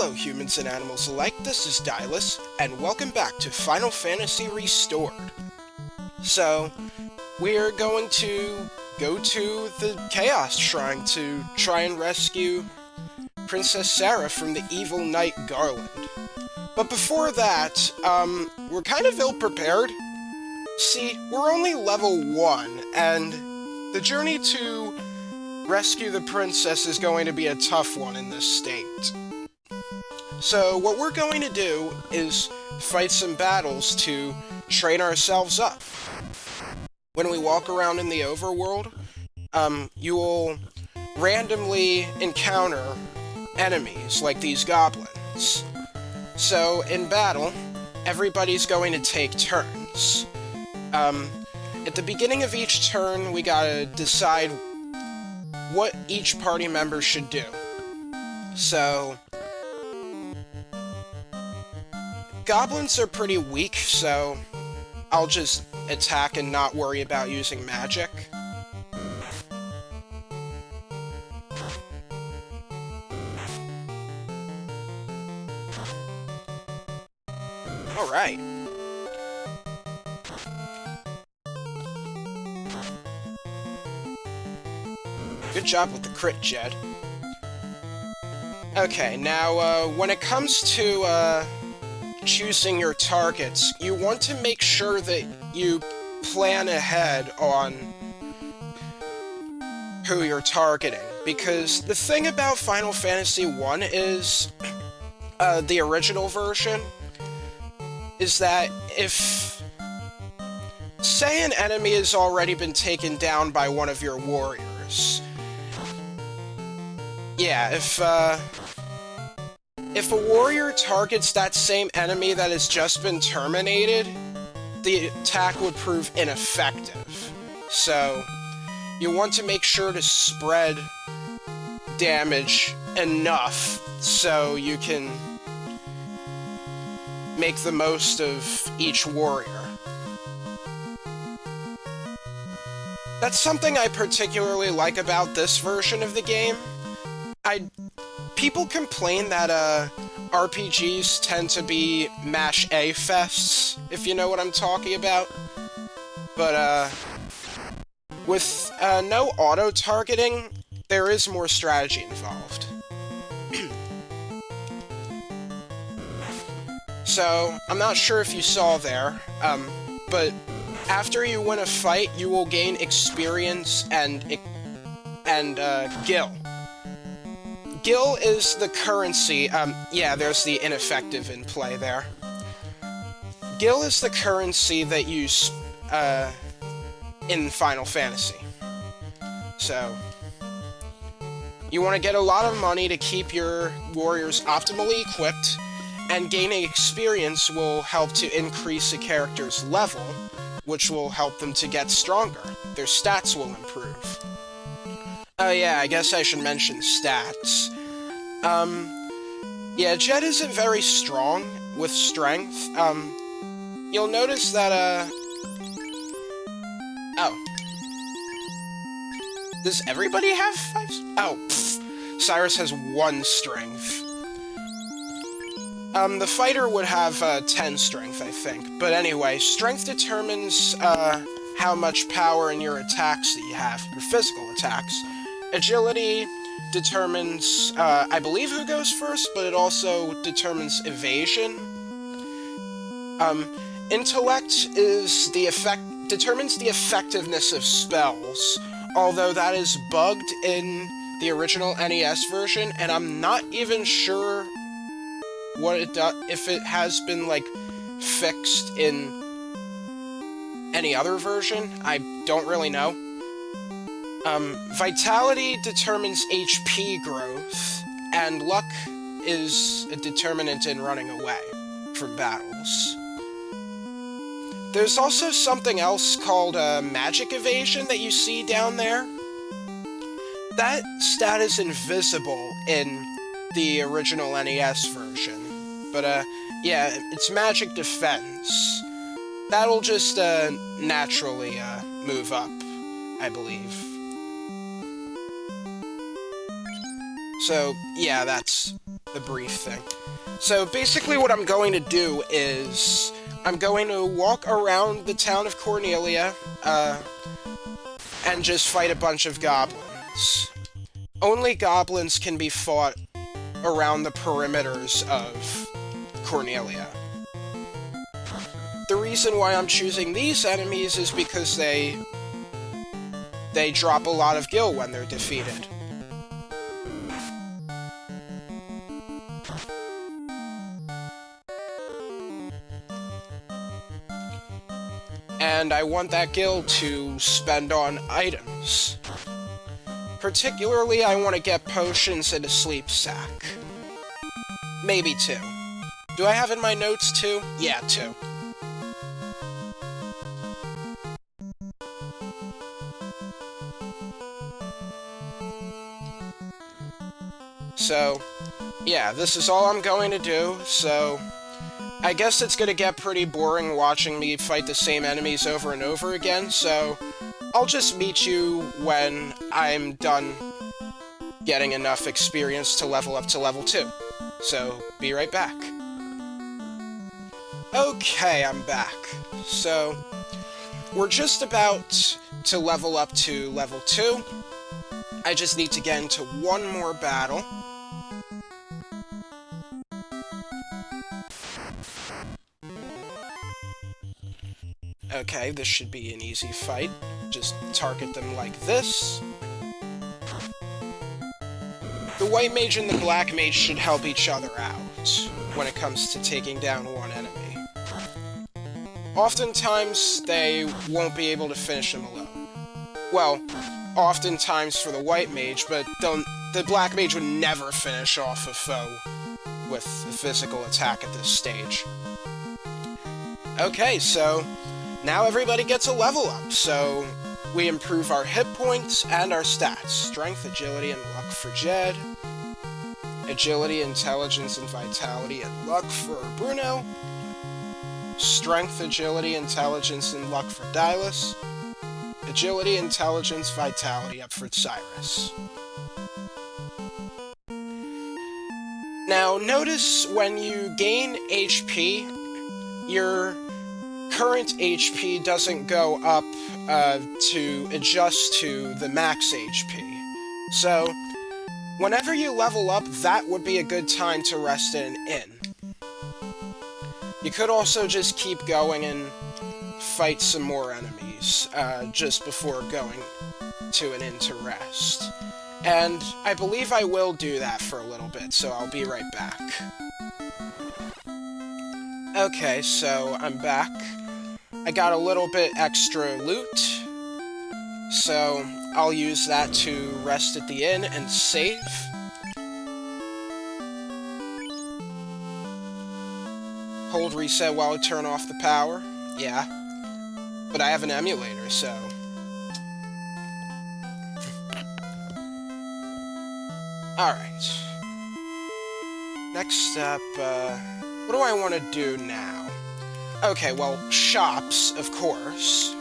Hello humans and animals alike, this is Dylus, and welcome back to Final Fantasy Restored. So, we're going to go to the Chaos Shrine to try and rescue Princess Sarah from the evil knight Garland. But before that, we're kind of ill-prepared. See, we're only level 1, and the journey to rescue the princess is going to be a tough one in this state. So what we're going to do is fight some battles to train ourselves up. When we walk around in the overworld, you will randomly encounter enemies like these goblins. So in battle, everybody's going to take turns. At the beginning of each turn, we gotta decide what each party member should do. So goblins are pretty weak, so I'll just attack and not worry about using magic. Alright. Good job with the crit, Jed. Okay, now, when it comes to, choosing your targets, you want to make sure that you plan ahead on who you're targeting, because the thing about Final Fantasy 1 is, the original version, is that if, say an enemy has already been taken down by one of your warriors, yeah, if a warrior targets that same enemy that has just been terminated, the attack would prove ineffective. So, you want to make sure to spread damage enough so you can make the most of each warrior. That's something I particularly like about this version of the game. People complain that, RPGs tend to be mash-A fests, if you know what I'm talking about. But, with, no auto-targeting, there is more strategy involved. So, I'm not sure if you saw there, but after you win a fight, you will gain experience and gil. Gil is the currency, yeah, there's the ineffective in play there. Gil is the currency that you, in Final Fantasy. So, you want to get a lot of money to keep your warriors optimally equipped, and gaining experience will help to increase a character's level, which will help them to get stronger. Their stats will improve. Oh yeah, I guess I should mention stats. Yeah, Jed isn't very strong with strength. You'll notice that, oh. Does everybody have 5? Oh, pfft. Cyrus has 1 strength. The fighter would have, 10 strength, I think. But anyway, strength determines, how much power in your attacks that you have, your physical attacks. Agility determines, I believe who goes first, but it also determines evasion. Intellect is determines the effectiveness of spells, although that is bugged in the original NES version, and I'm not even sure what it does, if it has been, like, fixed in any other version. I don't really know. Vitality determines HP growth, and luck is a determinant in running away from battles. There's also something else called magic evasion that you see down there. That stat is invisible in the original NES version, but yeah, it's magic defense. That'll just naturally move up, I believe. So, yeah, that's the brief thing. So basically what I'm going to do is I'm going to walk around the town of Cornelia, and just fight a bunch of goblins. Only goblins can be fought around the perimeters of Cornelia. The reason why I'm choosing these enemies is because they drop a lot of gil when they're defeated. And I want that gil to spend on items. Particularly, I want to get potions and a sleep sack. Maybe 2. Do I have in my notes 2? Yeah, 2. So, yeah, this is all I'm going to do, so I guess it's gonna get pretty boring watching me fight the same enemies over and over again, so I'll just meet you when I'm done getting enough experience to level up to level 2. So, be right back. Okay, I'm back. So, we're just about to level up to level 2. I just need to get into one more battle. Okay, this should be an easy fight. Just target them like this. The white mage and the black mage should help each other out when it comes to taking down one enemy. Oftentimes, they won't be able to finish him alone. Well, oftentimes for the white mage, but the black mage would never finish off a foe with a physical attack at this stage. Okay, so now everybody gets a level up, so we improve our hit points and our stats. Strength, agility, and luck for Jed. Agility, intelligence, and vitality, and luck for Bruno. Strength, agility, intelligence, and luck for Dylus. Agility, intelligence, vitality up for Cyrus. Now, notice when you gain HP, your current HP doesn't go up to adjust to the max HP. So, whenever you level up, that would be a good time to rest in an inn. You could also just keep going and fight some more enemies just before going to an inn to rest. And I believe I will do that for a little bit, so I'll be right back. Okay, so I'm back. I got a little bit extra loot, so I'll use that to rest at the inn and save. Hold reset while I turn off the power. Yeah. But I have an emulator, so... Alright. Next up, what do I want to do now? Okay, well, shops, of course.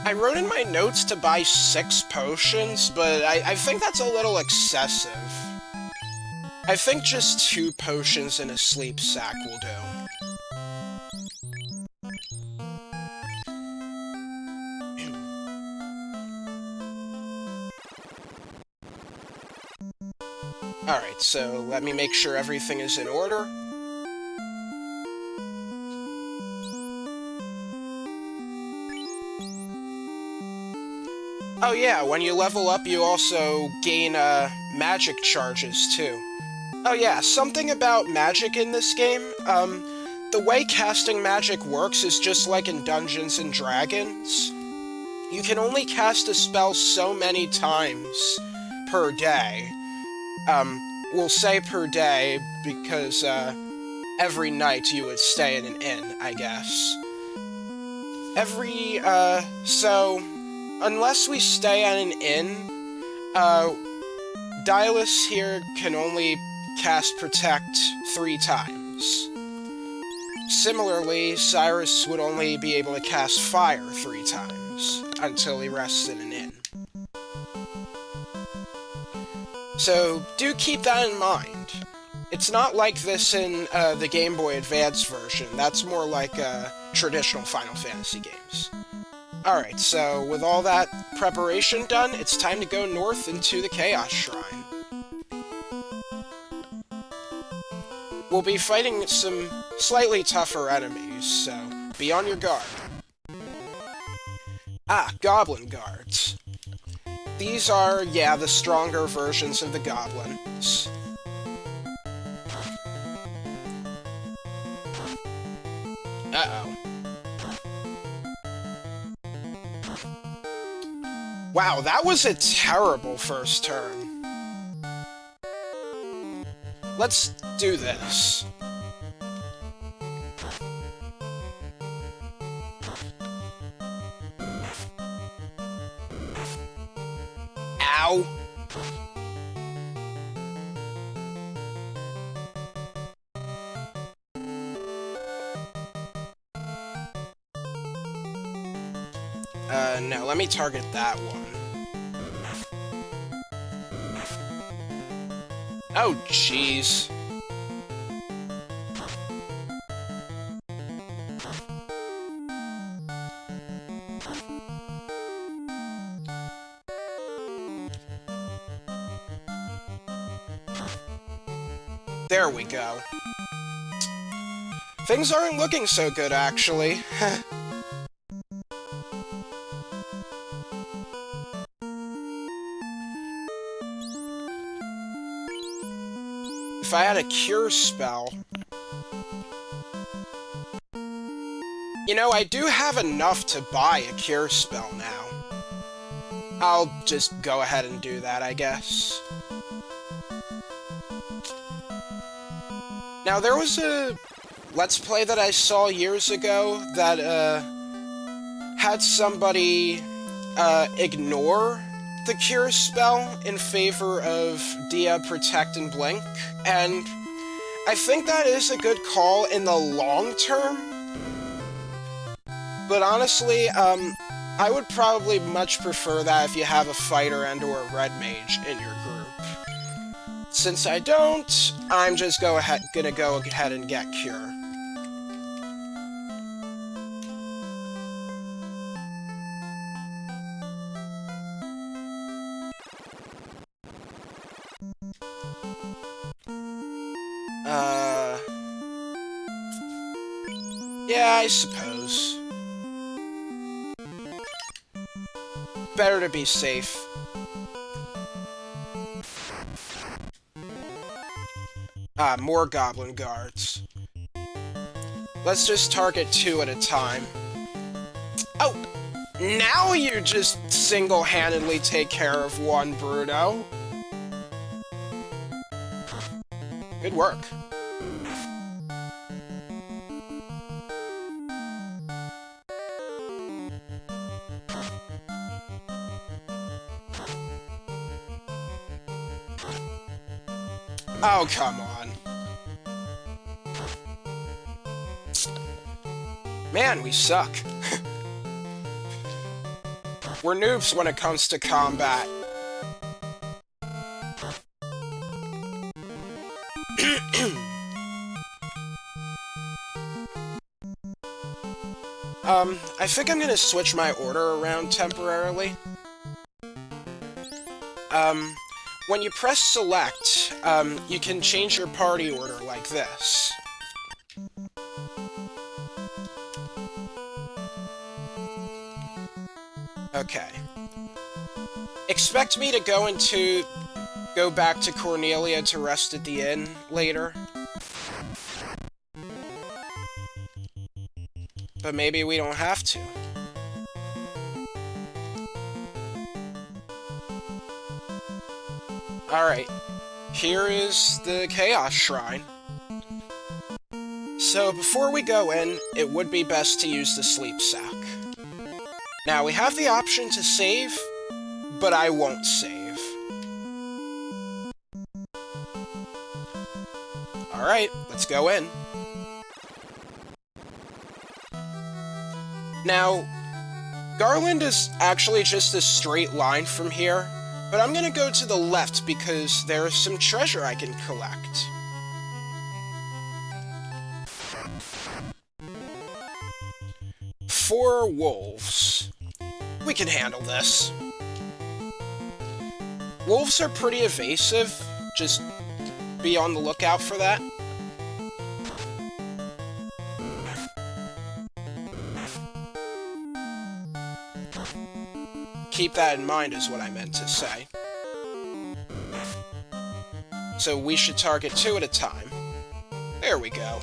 I wrote in my notes to buy 6 potions, but I think that's a little excessive. I think just 2 potions and a sleep sack will do. Alright, so let me make sure everything is in order. Oh yeah, when you level up, you also gain, magic charges, too. Oh yeah, something about magic in this game, the way casting magic works is just like in Dungeons & Dragons. You can only cast a spell so many times per day. We'll say per day, because, every night you would stay in an inn, I guess. So, unless we stay at an inn, Dylus here can only cast Protect 3 times. Similarly, Cyrus would only be able to cast Fire 3 times, until he rests in an inn. So do keep that in mind. It's not like this in the Game Boy Advance version. That's more like traditional Final Fantasy games. Alright, so with all that preparation done, it's time to go north into the Chaos Shrine. We'll be fighting some slightly tougher enemies, so be on your guard. Ah, goblin guards. These are, yeah, the stronger versions of the goblins. Uh-oh. Wow, that was a terrible first turn. Let's do this. Ow! No, let me target that one. Oh, jeez. There we go. Things aren't looking so good, actually. If I had a cure spell... You know, I do have enough to buy a cure spell now. I'll just go ahead and do that, I guess. Now, there was a Let's Play that I saw years ago that, had somebody, ignore the cure spell in favor of Dia, Protect, and Blink, and I think that is a good call in the long term, but honestly, I would probably much prefer that if you have a fighter and/or a red mage in your group. Since I don't, I'm just gonna go ahead and get Cure. Yeah, I suppose. Better to be safe. Ah, more goblin guards. Let's just target 2 at a time. Oh! Now you just single-handedly take care of one, Bruno. Good work. Oh, come on. Man, we suck. We're noobs when it comes to combat. I think I'm gonna switch my order around temporarily. When you press select, you can change your party order like this. Okay. Expect me to go back to Cornelia to rest at the inn later. But maybe we don't have to. Alright, here is the Chaos Shrine. So before we go in, it would be best to use the sleep sack. Now, we have the option to save, but I won't save. Alright, let's go in. Now, Garland is actually just a straight line from here, But I'm gonna go to the left because there's some treasure I can collect. Four wolves. We can handle this. Wolves are pretty evasive. Just be on the lookout for that. Keep that in mind is what I meant to say. So we should target 2 at a time. There we go.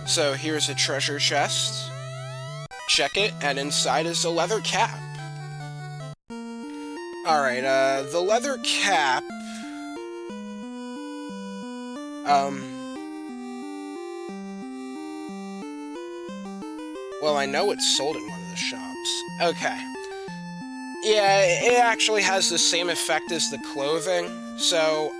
So here's a treasure chest. Check it, and inside is a leather cap. Alright, the leather cap... Well, I know it's sold in one of the shops. Okay. Yeah, it actually has the same effect as the clothing, so...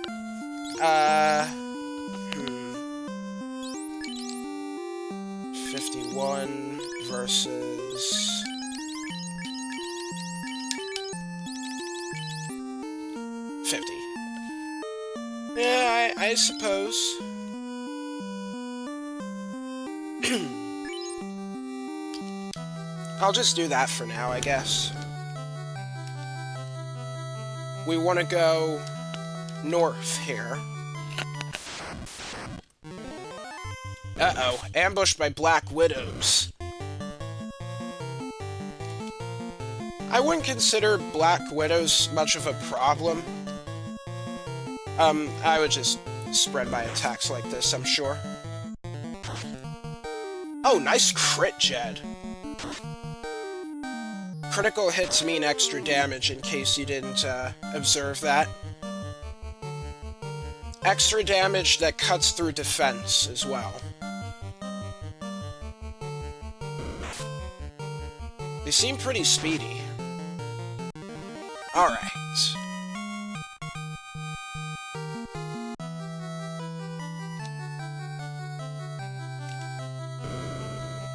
51 versus... 50. Yeah, I suppose. I'll just do that for now, I guess. We want to go north here. Uh-oh, ambushed by black widows. I wouldn't consider black widows much of a problem. I would just spread my attacks like this, I'm sure. Oh, nice crit, Jed. Critical hits mean extra damage, in case you didn't, observe that. Extra damage that cuts through defense, as well. They seem pretty speedy. Alright.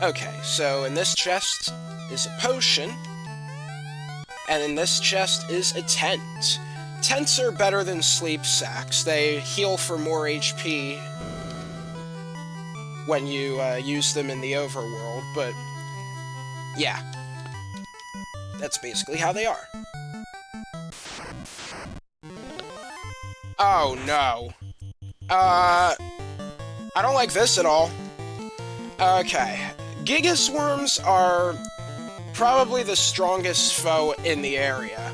Okay, so in this chest is a potion, and in this chest is a tent. Tents are better than sleep sacks. They heal for more HP when you use them in the overworld, but yeah. That's basically how they are. Oh, no. I don't like this at all. Okay. Gigas worms are probably the strongest foe in the area.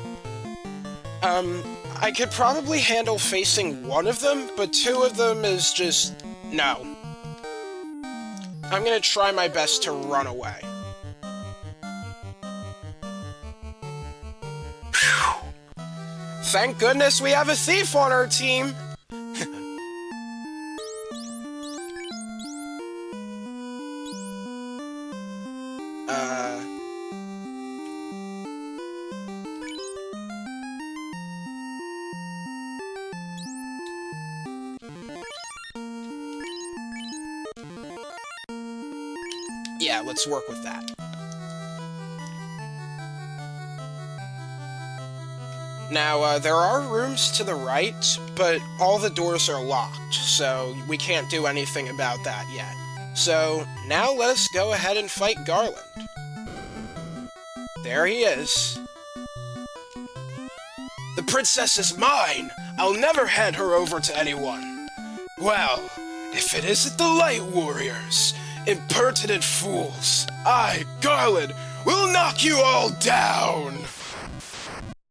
I could probably handle facing one of them, but 2 of them is just... no. I'm gonna try my best to run away. Thank goodness we have a thief on our team! Yeah, let's work with that. Now, there are rooms to the right, but all the doors are locked, so we can't do anything about that yet. So, now let us go ahead and fight Garland. There he is. The princess is mine! I'll never hand her over to anyone. Well, if it isn't the Light Warriors, impertinent fools, I, Garland, will knock you all down!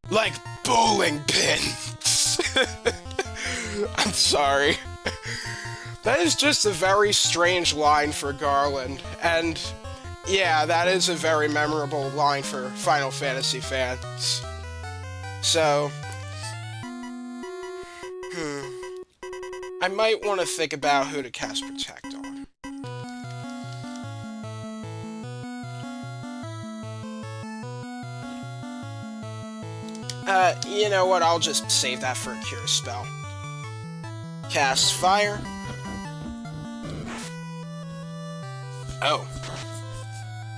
Like bowling pins. I'm sorry. That is just a very strange line for Garland, and yeah, that is a very memorable line for Final Fantasy fans. So, I might want to think about who to cast Protect on. You know what? I'll just save that for a cure spell. Cast fire. Oh.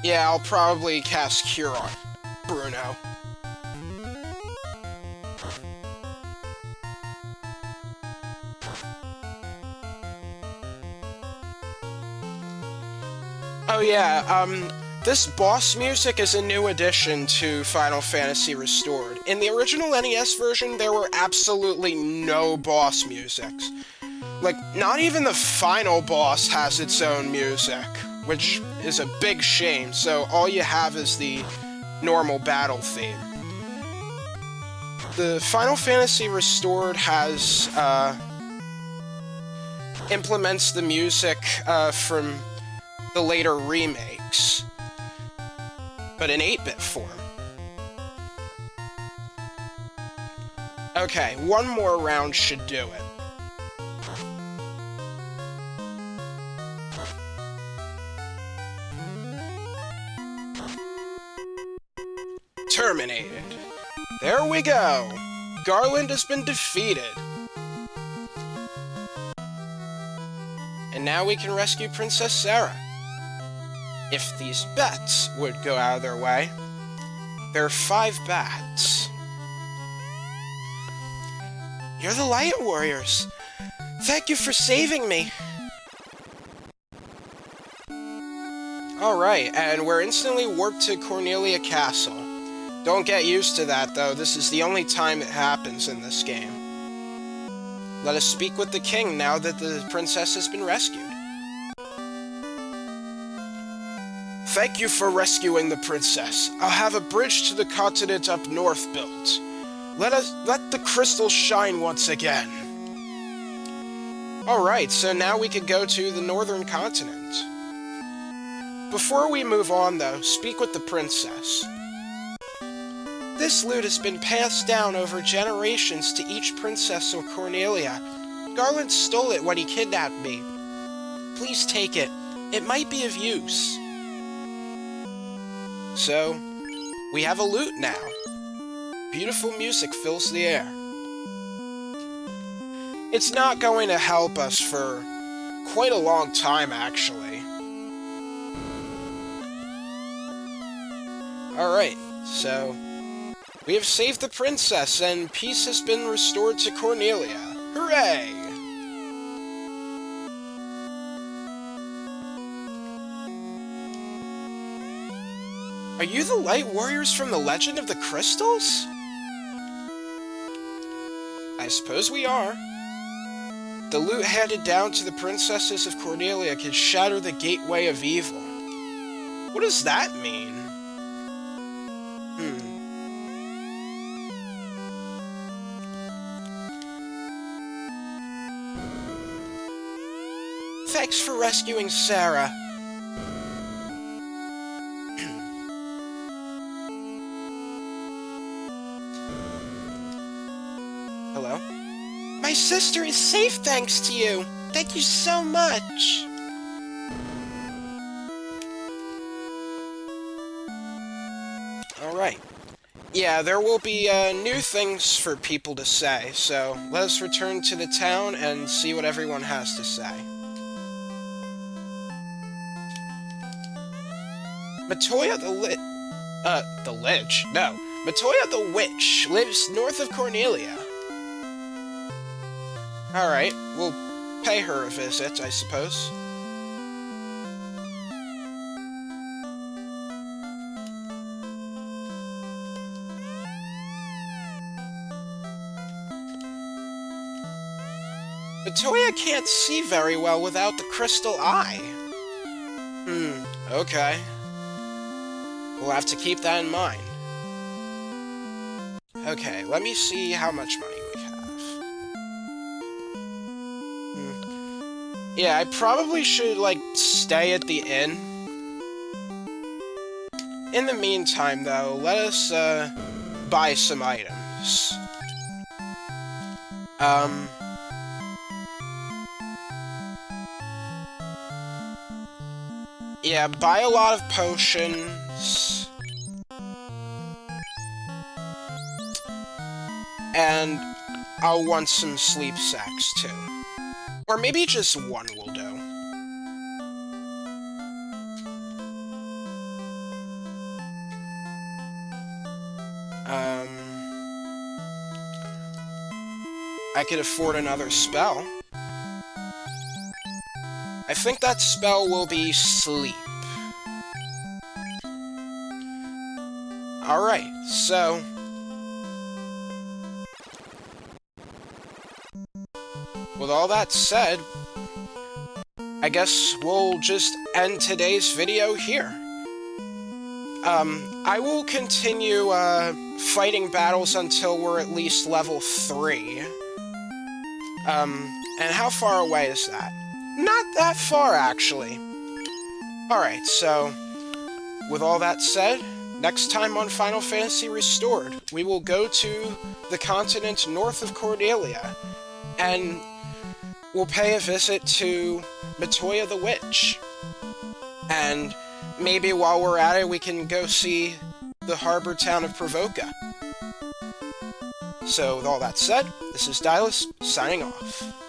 Yeah, I'll probably cast cure on Bruno. Oh yeah, this boss music is a new addition to Final Fantasy Restored. In the original NES version, there were absolutely no boss musics. Like, not even the final boss has its own music, which is a big shame, so all you have is the normal battle theme. The Final Fantasy Restored has, implements the music, from the later remakes, but in 8-bit form. Okay, one more round should do it. Terminated. There we go! Garland has been defeated. And now we can rescue Princess Sarah. If these bats would go out of their way. There are 5 bats. You're the Light Warriors. Thank you for saving me. Alright, and we're instantly warped to Cornelia Castle. Don't get used to that, though. This is the only time it happens in this game. Let us speak with the king now that the princess has been rescued. Thank you for rescuing the princess. I'll have a bridge to the continent up north built. Let the crystals shine once again. Alright, so now we can go to the northern continent. Before we move on, though, speak with the princess. This loot has been passed down over generations to each princess of Cornelia. Garland stole it when he kidnapped me. Please take it. It might be of use. So, we have a lute now. Beautiful music fills the air. It's not going to help us for quite a long time, actually. Alright, so we have saved the princess, and peace has been restored to Cornelia. Hooray! Are you the Light Warriors from the Legend of the Crystals? I suppose we are. The loot handed down to the princesses of Cornelia can shatter the gateway of evil. What does that mean? Thanks for rescuing Sarah. Hello? My sister is safe thanks to you. Thank you so much. Alright. Yeah, there will be new things for people to say, so let us return to the town and see what everyone has to say. Matoya the Lich? No. Matoya the Witch lives north of Cornelia. Alright, we'll pay her a visit, I suppose. Matoya can't see very well without the crystal eye. Okay. We'll have to keep that in mind. Okay, let me see how much money we have. Yeah, I probably should, like, stay at the inn. In the meantime, though, let us, buy some items. Yeah, buy a lot of potions. And I'll want some sleep sacks, too. Or maybe just one will do. I could afford another spell. I think that spell will be sleep. Alright, so... with all that said, I guess we'll just end today's video here. I will continue, fighting battles until we're at least level 3. And how far away is that? Not that far, actually. Alright, so, with all that said, next time on Final Fantasy Restored, we will go to the continent north of Cordelia, and we'll pay a visit to Matoya the Witch. And maybe while we're at it, we can go see the harbor town of Provoca. So, with all that said, this is Dylus, signing off.